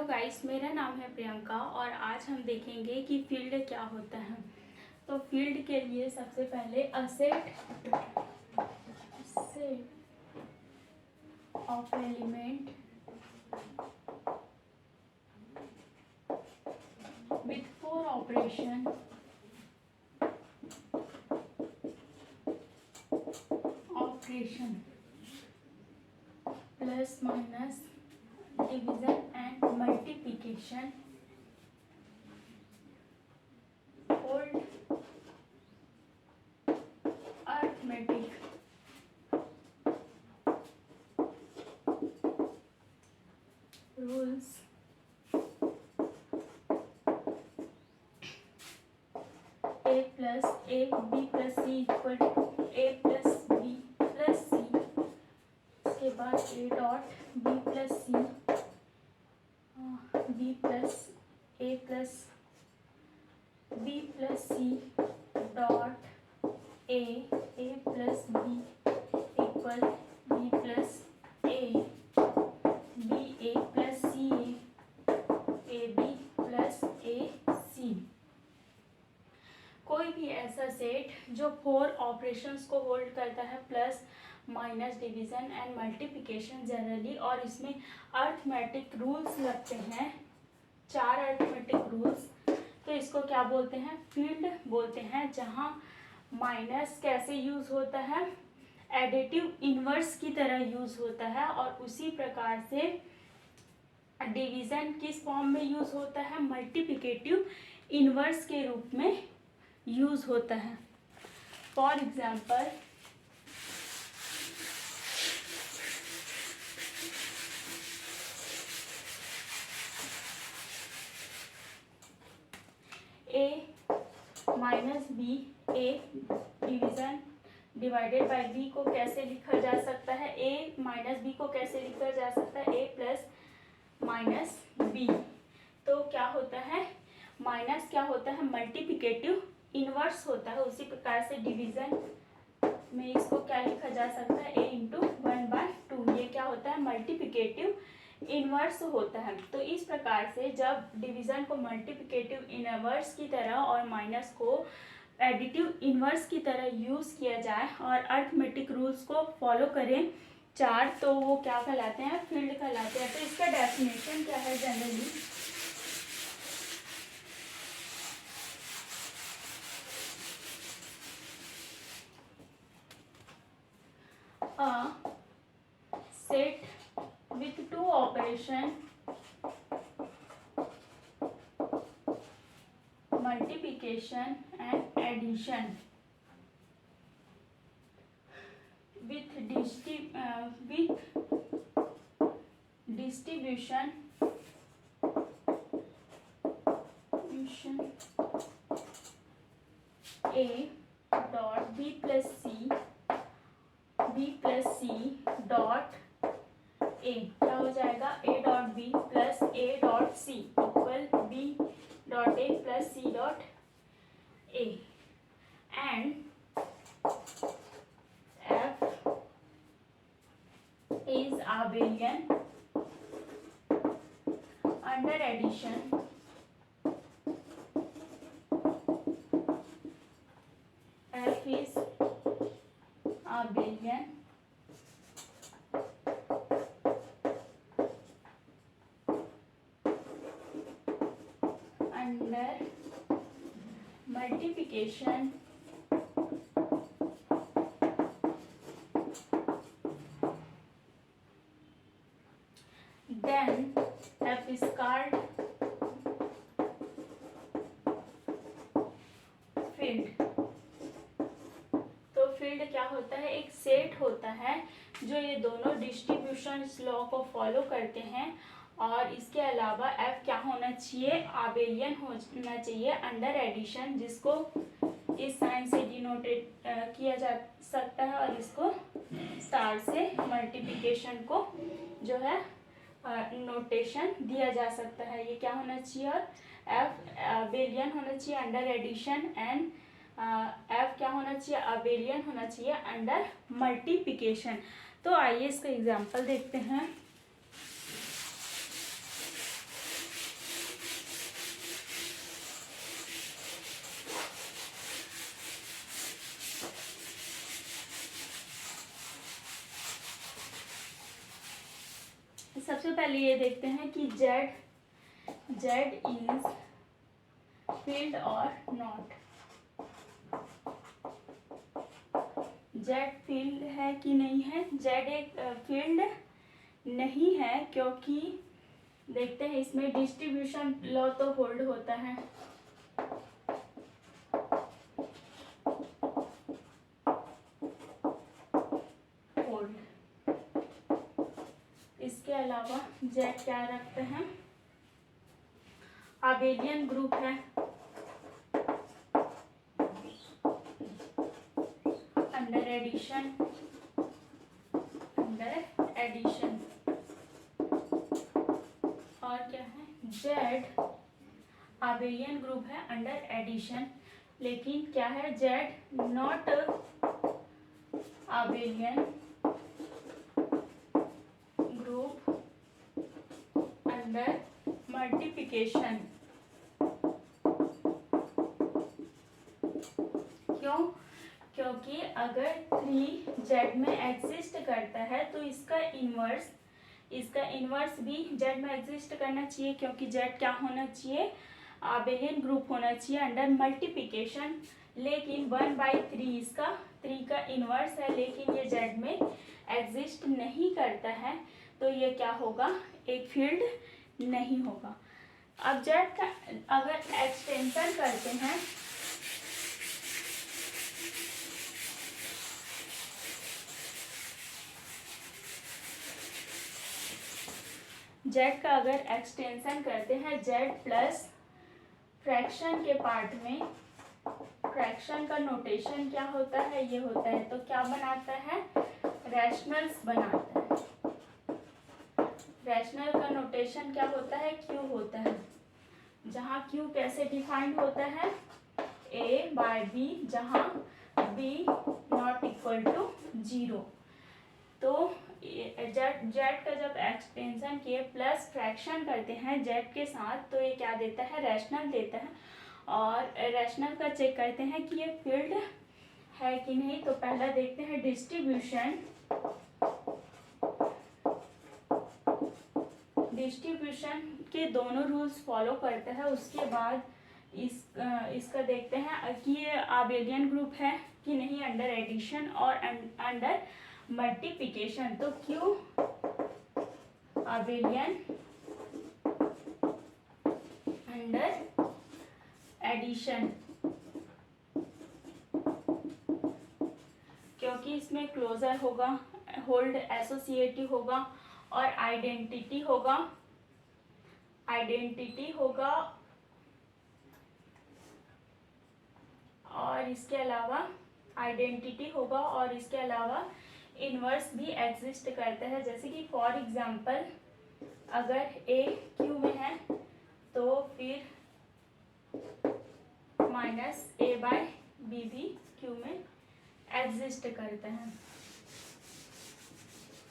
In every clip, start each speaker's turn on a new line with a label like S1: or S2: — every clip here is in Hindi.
S1: गाइस, मेरा नाम है प्रियंका और आज हम देखेंगे कि फील्ड क्या होता है। तो फील्ड के लिए सबसे पहले a set of element with four operation plus minus division and multiplication hold arithmetic rules a plus a b plus c equal to a plus b plus c। इसके बाद a dot b plus c b plus a plus b plus c dot a plus b equal b plus a b a plus c a b plus a c। कोई भी ऐसा सेट जो फोर ऑपरेशंस को होल्ड करता है plus minus division and multiplication generally, और इसमें अर्थमेटिक रूल्स लगते हैं, 4 अर्थमेटिक रूल्स। तो इसको क्या बोलते हैं? फील्ड बोलते हैं। जहाँ माइनस कैसे यूज़ होता है? एडिटिव इन्वर्स की तरह यूज़ होता है, और उसी प्रकार से डिवीज़न किस फॉर्म में यूज़ होता है? मल्टीप्लिकेटिव इन्वर्स के रूप में यूज़ होता है। For example A minus B, A division divided by B को कैसे लिखा जा सकता है? ए माइनस बी को कैसे लिखा जा सकता है? ए प्लस माइनस बी। तो क्या होता है? माइनस क्या होता है? मल्टीप्लिकेटिव इनवर्स होता है। उसी प्रकार से डिवीज़न में इसको क्या लिखा जा सकता है? a into 1/2। ये क्या होता है? मल्टीप्लिकेटिव इनवर्स होता है। तो इस प्रकार से जब डिवीज़न को मल्टीप्लिकेटिव इनवर्स की तरह और माइनस को एडिटिव इनवर्स की तरह यूज़ किया जाए और अर्थमेटिक रूल्स को फॉलो करें 4, तो वो क्या कहलाते हैं? फील्ड कहलाते हैं। तो इसका डेफिनेशन क्या है generally? A set with 2 operation multiplication and addition with distribution a dot b plus c dot A क्या हो जाएगा? a dot b plus a dot c equal b dot a plus c dot a and f is abelian under addition f is abelian under multiplication then f is called field. तो फील्ड क्या होता है? एक सेट होता है जो ये दोनों डिस्ट्रीब्यूशन लॉ को फॉलो करते हैं, और इसके अलावा f क्या होना चाहिए? आबेलियन होना चाहिए अंडर एडिशन, जिसको इस साइन से डिनोटेट किया जा सकता है, और इसको स्टार से मल्टीप्लिकेशन को जो है नोटेशन दिया जा सकता है। ये क्या होना चाहिए? और f आबेलियन होना चाहिए अंडर एडिशन, एंड f क्या होना चाहिए? आबेलियन होना चाहिए अंडर मल्टीप्लिकेशन। तो आइए इसका एग्जांपल देखते हैं। पहले ये देखते हैं कि जेड इज फील्ड और नॉट। जेड फील्ड है कि नहीं है? जेड एक फील्ड नहीं है, क्योंकि देखते हैं इसमें डिस्ट्रीब्यूशन लॉ तो होल्ड होता है। होल्ड। इसके अलावा जेड क्या रखते हैं? अबेलियन ग्रुप है, अंडर एडिशन। और क्या है? जेड अबेलियन ग्रुप है अंडर एडिशन, लेकिन क्या है? Z not abelian group under multiplication. क्यों? क्योंकि अगर 3 जेड में एग्जिस्ट करता है तो इसका इन्वर्स भी जेड में एग्जिस्ट करना चाहिए, क्योंकि जेड क्या होना चाहिए? अबेलियन ग्रुप होना चाहिए अंडर मल्टीप्लिकेशन। लेकिन 1/3 इसका 3 का इन्वर्स है, लेकिन ये जेड में एग्जिस्ट नहीं करता है, तो ये क्या होगा? एक फील्ड नहीं होगा। अब जेड का अगर एक्सटेंशन करते हैं, जेड का अगर एक्सटेंशन करते हैं, जेड प्लस फ्रैक्शन के पार्ट में, फ्रैक्शन का नोटेशन क्या होता है? ये होता है, तो क्या बनाता है? रैशनल्स बनाता है। रैशनल का नोटेशन क्या होता है? क्यू होता है। जहाँ क्यू कैसे डिफाइंड होता है? a/b, जहाँ b नॉट इक्वल टू 0। तो जेड का जब एक्सटेंशन किए प्लस फ्रैक्शन करते हैं जेड के साथ, तो ये क्या देता है? रैशनल देता है। और रैशनल का चेक करते हैं कि ये फील्ड है कि नहीं। तो पहला देखते हैं डिस्ट्रीब्यूशन के दोनों रूल्स फॉलो करता है। उसके बाद इसका देखते हैं कि ये अबेलियन ग्रुप है कि नहीं अंडर एडिशन और अंडर मल्टीप्लिकेशन। तो क्यू अबेलियन अंडर एडिशन, क्योंकि इसमें क्लोजर होगा, होल्ड एसोसिएटिव होगा और आइडेंटिटी होगा। और इसके अलावा आइडेंटिटी होगा, और इसके अलावा इन्वर्स भी एग्जिस्ट करता है। जैसे कि फॉर एग्जांपल अगर ए क्यू में है तो फिर -a/b भी क्यू में एग्जिस्ट करता है,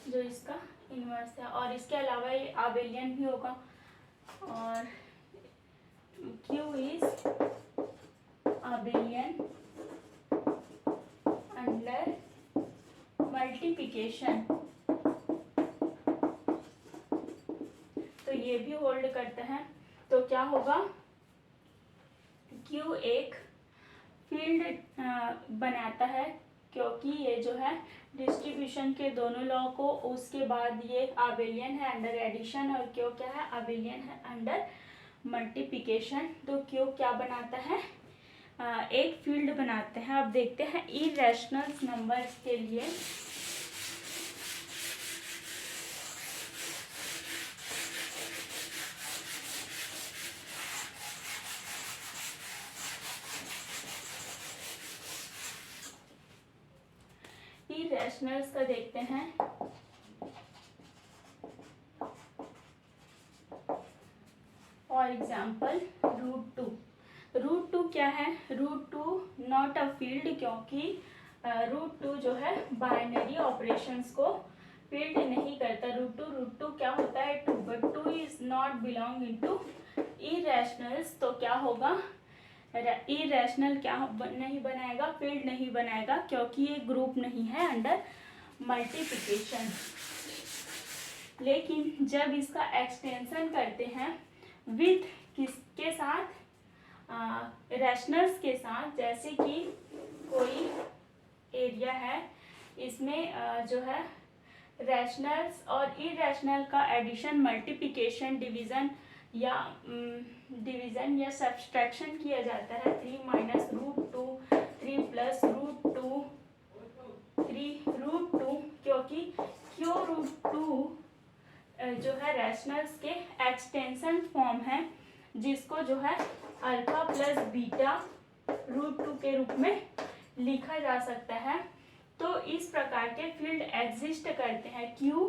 S1: जो इसका इन्वर्स है। और इसके अलावा ये अबेलियन भी होगा। और Q is abelian under multiplication, तो ये भी होल्ड करता है। तो क्या होगा? क्यू एक फील्ड बनाता है, क्योंकि ये जो है डिस्ट्रीब्यूशन के दोनों लॉ को, उसके बाद ये अबेलियन है अंडर एडिशन, और क्यू क्या है? अबेलियन है अंडर मल्टीप्लिकेशन। तो क्यू क्या बनाता है? एक फील्ड बनाते हैं। अब देखते हैं इरेशनल नंबर्स के लिए। इरेशनल्स का देखते हैं। फॉर एग्जाम्पल √2 क्या है? √2 नॉट अ फील्ड, क्योंकि √2 जो है बाइनरी ऑपरेशंस को फील्ड नहीं करता। √2 क्या होता है? 2, but 2 is not belong into irrationals. तो क्या होगा? इरेशनल क्या नहीं बनाएगा? फील्ड नहीं बनाएगा, क्योंकि ये ग्रुप नहीं है अंडर मल्टीप्लिकेशन। लेकिन जब इसका एक्सटेंशन करते हैं विथ किसके साथ, रैशनल्स के साथ, जैसे कि कोई एरिया है, इसमें जो है रैशनल्स और इरेशनल का एडिशन, मल्टीप्लिकेशन, डिवीज़न या सब्सट्रैक्शन किया जाता है। 3 minus root 2, 3 plus root 2, 3 root 2, क्योंकि क्यू रूट 2 जो है रैशनल्स के एक्सटेंशन फॉर्म है, जिसको जो है अल्फा प्लस बीटा रूट 2 के रूप में लिखा जा सकता है। तो इस प्रकार के फील्ड एग्जिस्ट करते हैं क्यू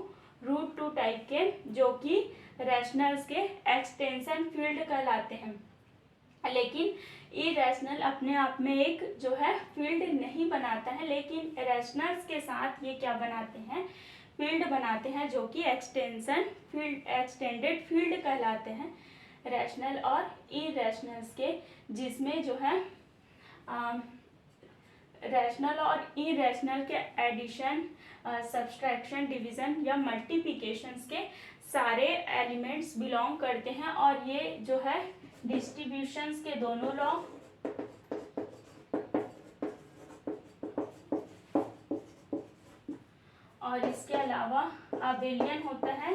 S1: रूट 2 टाइप के, जो कि रैशनल्स के एक्सटेंशन फील्ड कहलाते हैं। लेकिन इरेशनल अपने आप में एक जो है फील्ड नहीं बनाता है, लेकिन रैशनल्स के साथ ये क्या बनाते हैं, फील्ड बनाते हैं, जो कि एक्सटेंशन फील्ड, एक्सटेंडेड फील्ड कहलाते हैं रैशनल और इरेशनल्स के, जिसमें जो है रैशनल और इरेशनल के एडिशन, सब्सट्रैक्शन, डिवीज़न या मल्टीप्लिकेशंस के सारे एलिमेंट्स बिलोंग करते हैं। और ये जो है डिस्ट्रीब्यूशंस के दोनों लॉ, और इसके अलावा अबेलियन होता है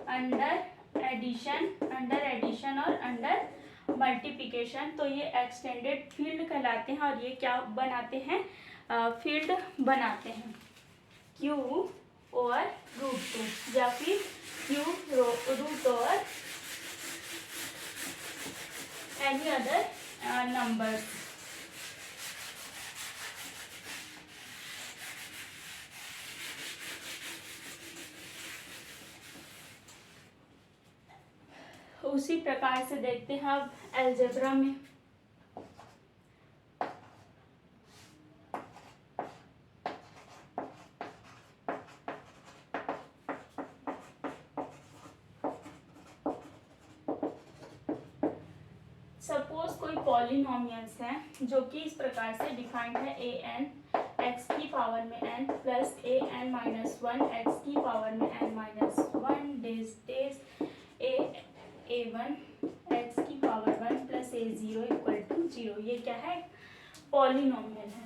S1: अंडर एडिशन और अंडर मल्टीप्लिकेशन। तो ये एक्सटेंडेड फील्ड कहलाते हैं और ये क्या बनाते हैं, फील्ड बनाते हैं क्यू ओवर रूट 2 या फिर cube root over any other numbers. उसी प्रकार से देखते हैं अब अलजेब्रा में। सपोज कोई पॉलिनोमियल्स है जो कि इस प्रकार से डिफाइंड है, ए एन एक्स की पावर में n plus A N minus 1 X की पावर में n माइनस 1 डेज a1 x की पावर 1 प्लस a0 इक्वल टू 0। ये क्या है, पॉलिनोमियल है,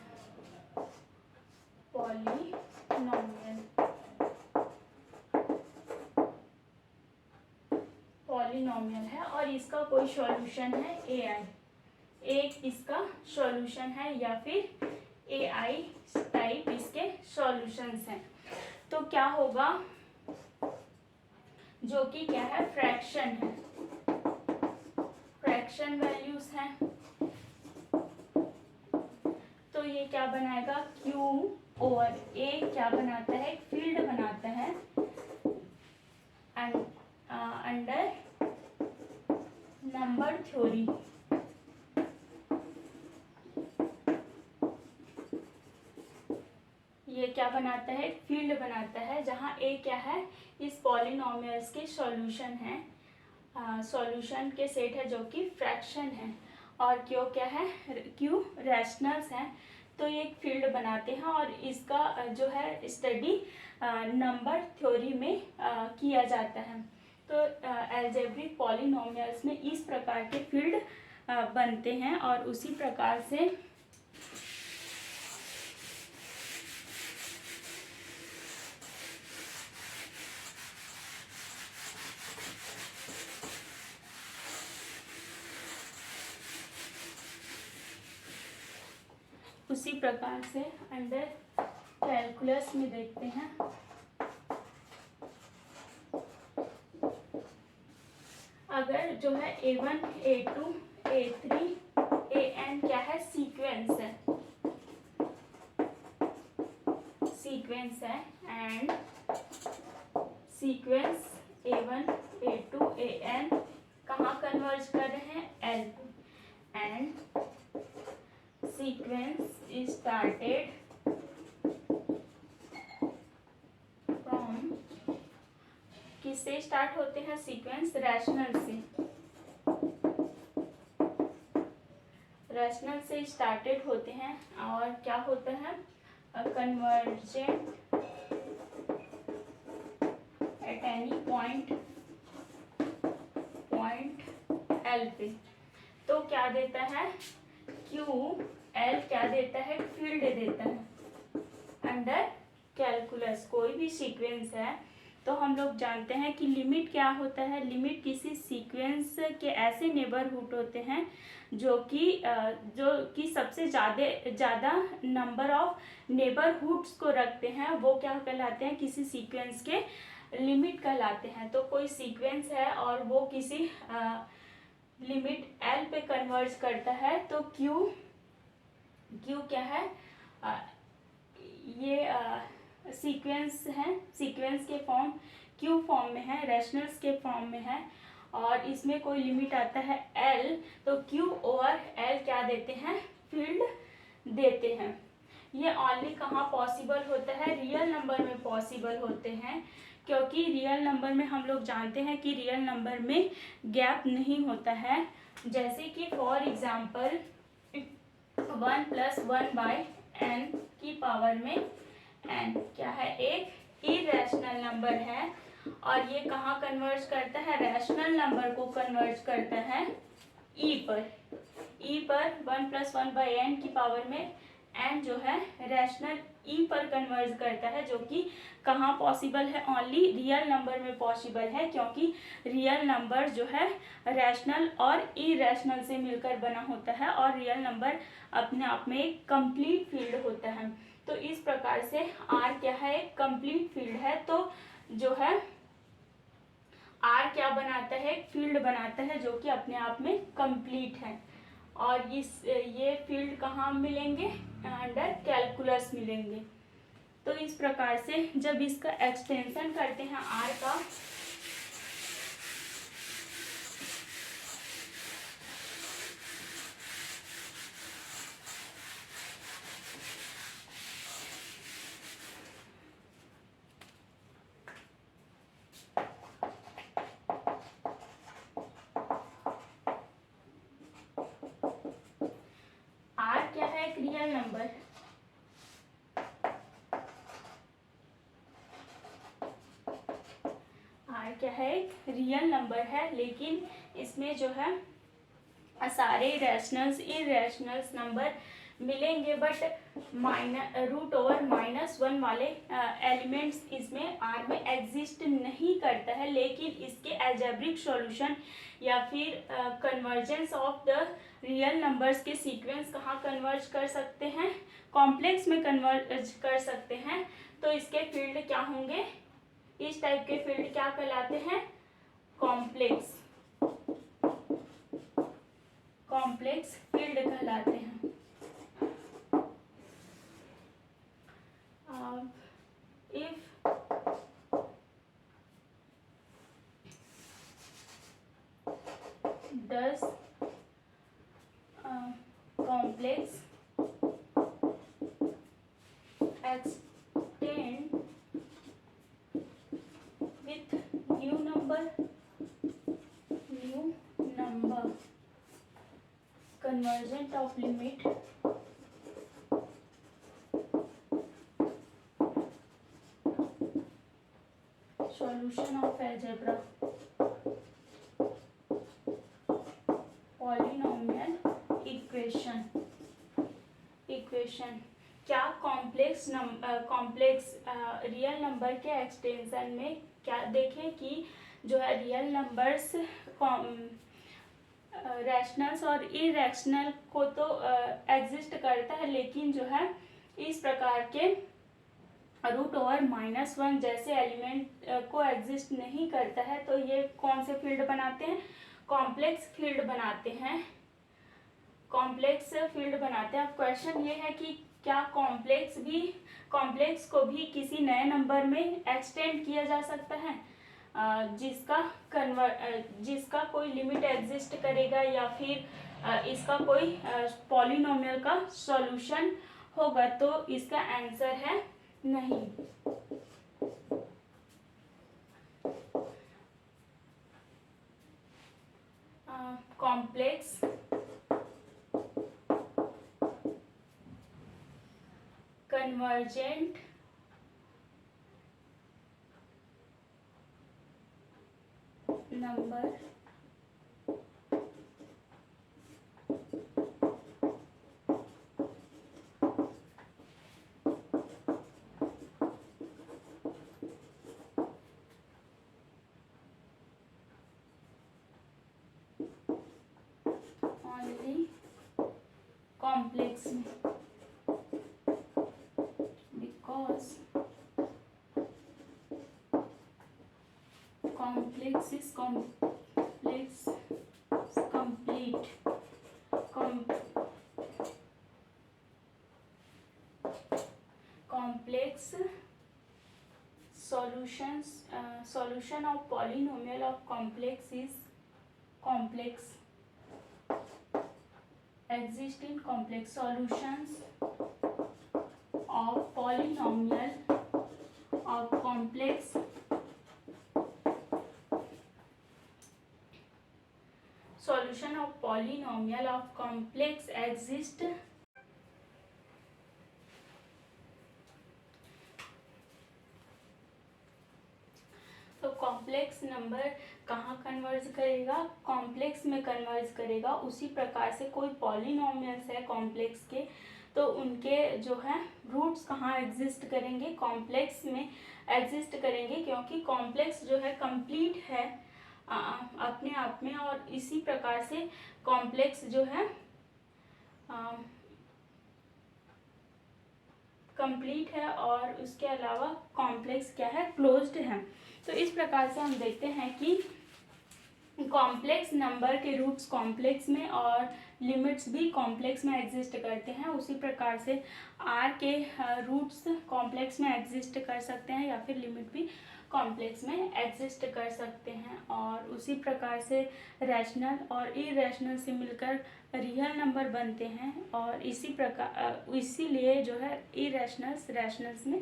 S1: पॉलिनोमियल है और इसका कोई सॉल्यूशन है ai, एक इसका सॉल्यूशन है या फिर ai टाइप इसके सॉल्यूशंस हैं। तो क्या होगा, जो कि क्या है, फ्रैक्शन है, फ्रैक्शन वैल्यूज हैं। तो ये क्या बनाएगा, Q ओवर A क्या बनाता है, फील्ड बनाता है अंडर नंबर थ्योरी। ये क्या बनाता है, फील्ड बनाता है, जहाँ A क्या है, इस पॉलिनोमियल्स के सॉल्यूशन है, सॉल्यूशन के सेट है जो कि फ्रैक्शन है, और क्यों क्या है, क्यू रैशनल्स हैं। तो ये एक फील्ड बनाते हैं और इसका जो है स्टडी नंबर थ्योरी में किया जाता है। तो अलजेब्रिक पॉलिनोमियल्स में इस प्रकार के फील्ड बनते हैं और उसी प्रकार से अंडर कैलकुलस में देखते हैं। अगर जो है a1 a2 a3 an क्या है, सीक्वेंस है and sequence a1 a2 an कहाँ कन्वर्ज कर रहे हैं, L and sequence is started from, किससे स्टार्ट होते हैं सीक्वेंस, रैशनल से स्टार्टेड होते हैं और क्या होता है, convergent at any point L पे। तो क्या देता है, क्यू एल क्या देता है, फील्ड देता है अंडर कैलकुलस। कोई भी सीक्वेंस है तो हम लोग जानते हैं कि लिमिट क्या होता है, लिमिट किसी सीक्वेंस के ऐसे नेबरहुड होते हैं जो कि सबसे ज़्यादा नंबर ऑफ नेबरहुड्स को रखते हैं, वो क्या कहलाते हैं, किसी सीक्वेंस के लिमिट कहलाते हैं। तो कोई सीक्वेंस है और वो किसी लिमिट एल पे कन्वर्ज करता है, तो क्यू क्या है, ये सीक्वेंस है, सीक्वेंस के फॉर्म क्यू फॉर्म में है, रैशनल्स के फॉर्म में है, और इसमें कोई लिमिट आता है एल, तो क्यू ओवर एल क्या देते हैं, फील्ड देते हैं। ये ओनली कहाँ पॉसिबल होता है, रियल नंबर में पॉसिबल होते हैं, क्योंकि रियल नंबर में हम लोग जानते हैं कि रियल नंबर में गैप नहीं होता है। जैसे कि फॉर एग्जाम्पल 1 + 1/n की पावर में n क्या है, एक इरेशनल नंबर है, और ये कहाँ कन्वर्ज करता है, रैशनल नंबर को कन्वर्ज करता है e पर। 1 + 1/n की पावर में n जो है रैशनल e पर कन्वर्ज करता है, जो कि कहाँ पॉसिबल है, ओनली रियल नंबर में पॉसिबल है, क्योंकि रियल नंबर जो है रैशनल और इरेशनल से मिलकर बना होता है, और रियल नंबर अपने आप में एक कंप्लीट फील्ड होता है। तो इस प्रकार से R क्या है, एक कंप्लीट फील्ड है। तो जो है R क्या बनाता है, एक फील्ड बनाता है जो कि अपने आप में कंप्लीट है, और ये फील्ड कहाँ मिलेंगे, अंडर कैलकुलस मिलेंगे। तो इस प्रकार से जब इसका एक्सटेंशन करते हैं R का, R क्या है, एक रियल नंबर, R क्या है, एक रियल नंबर है, लेकिन इसमें जो है सारे रैशनल्स इरेशनल्स नंबर मिलेंगे, बट √/-1 वाले एलिमेंट्स इसमें R में एग्जिस्ट नहीं करता है। लेकिन इसके एल्जेब्रिक सॉल्यूशन या फिर convergence of the real numbers के सीक्वेंस कहाँ कन्वर्ज कर सकते हैं, कॉम्प्लेक्स में कन्वर्ज कर सकते हैं। तो इसके फील्ड क्या होंगे, इस टाइप के फील्ड क्या कहलाते हैं, कॉम्प्लेक्स फील्ड कहलाते हैं। If does complex extend with new number convergent of limit solution of algebra polynomial equation. क्या कॉम्प्लेक्स रियल नंबर के एक्सटेंशन में क्या देखें कि जो है रियल नंबर्स रैशनल्स और इरेशनल को तो एग्जिस्ट करता है, लेकिन जो है इस प्रकार के √/-1 जैसे एलिमेंट को एग्जिस्ट नहीं करता है। तो ये कौन से फील्ड बनाते हैं, कॉम्प्लेक्स फील्ड बनाते हैं, कॉम्प्लेक्स फील्ड बनाते हैं। अब क्वेश्चन ये है कि क्या कॉम्प्लेक्स को भी किसी नए नंबर में एक्सटेंड किया जा सकता है, जिसका कोई लिमिट एग्जिस्ट करेगा, या फिर इसका कोई पॉलिनोमियल का सॉल्यूशन होगा। तो इसका आंसर है नहीं। Complex convergent number only complex में, because complex is complete complex solution of polynomial of complex is complex, exist in complex solutions of polynomial of complex solution of polynomial of complex exist तो कॉम्प्लेक्स नंबर कहाँ कन्वर्ज करेगा, कॉम्प्लेक्स में कन्वर्ज करेगा। उसी प्रकार से कोई पॉलिनोमियल्स है कॉम्प्लेक्स के, तो उनके जो है रूट्स कहाँ एग्जिस्ट करेंगे, कॉम्प्लेक्स में एग्जिस्ट करेंगे, क्योंकि कॉम्प्लेक्स जो है कंप्लीट है अपने आप में, और इसी प्रकार से कॉम्प्लेक्स जो है कंप्लीट है, और उसके अलावा कॉम्प्लेक्स क्या है, क्लोज्ड है। तो इस प्रकार से हम देखते हैं कि कॉम्प्लेक्स नंबर के रूट्स कॉम्प्लेक्स में और लिमिट्स भी कॉम्प्लेक्स में एग्जिस्ट करते हैं। उसी प्रकार से आर के रूट्स कॉम्प्लेक्स में एग्जिस्ट कर सकते हैं या फिर लिमिट भी कॉम्प्लेक्स में एग्जिस्ट कर सकते हैं। और उसी प्रकार से रैशनल और इरेशनल से मिलकर रियल नंबर बनते हैं, और इसी प्रकार इसीलिए जो है इरेशनल्स रैशनल्स में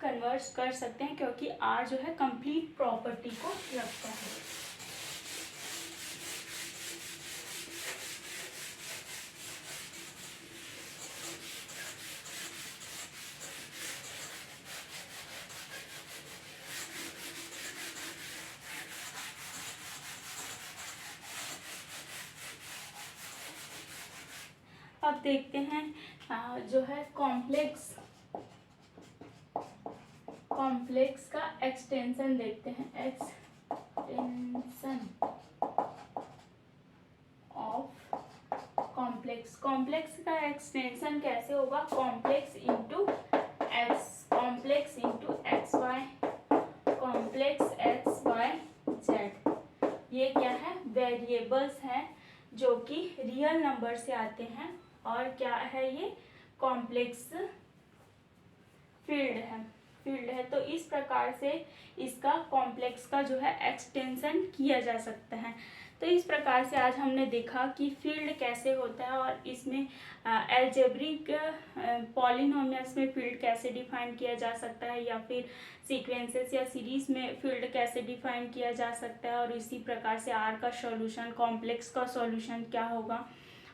S1: कन्वर्ट कर सकते हैं, क्योंकि आर जो है कंप्लीट प्रॉपर्टी को रखता है। अब देखते हैं जो है कॉम्प्लेक्स का एक्सटेंशन देखते हैं, एक्सटेंशन ऑफ कॉम्प्लेक्स। कॉम्प्लेक्स का एक्सटेंशन कैसे होगा, complex into X Y, complex X Y Z. ये क्या है, वेरिएबल्स हैं जो कि रियल नंबर से आते हैं, और क्या है ये कॉम्प्लेक्स फील्ड है। तो इस प्रकार से इसका कॉम्प्लेक्स का जो है एक्सटेंशन किया जा सकता है। तो इस प्रकार से आज हमने देखा कि फील्ड कैसे होता है, और इसमें अलजेब्रिक पॉलिनोमियल्स में फील्ड कैसे डिफाइन किया जा सकता है, या फिर सीक्वेंसेस या सीरीज में फील्ड कैसे डिफाइन किया जा सकता है, और इसी प्रकार से आर का सॉल्यूशन, कॉम्प्लेक्स का सॉल्यूशन क्या होगा,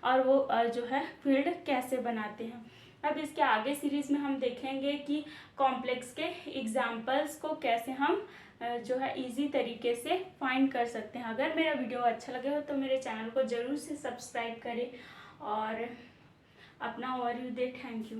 S1: और वो जो है फील्ड कैसे बनाते हैं। अब इसके आगे सीरीज में हम देखेंगे कि कॉम्प्लेक्स के एग्जाम्पल्स को कैसे हम जो है इजी तरीके से फाइंड कर सकते हैं। अगर मेरा वीडियो अच्छा लगे हो तो मेरे चैनल को ज़रूर से सब्सक्राइब करें और अपना ओवरव्यू दें। Thank you.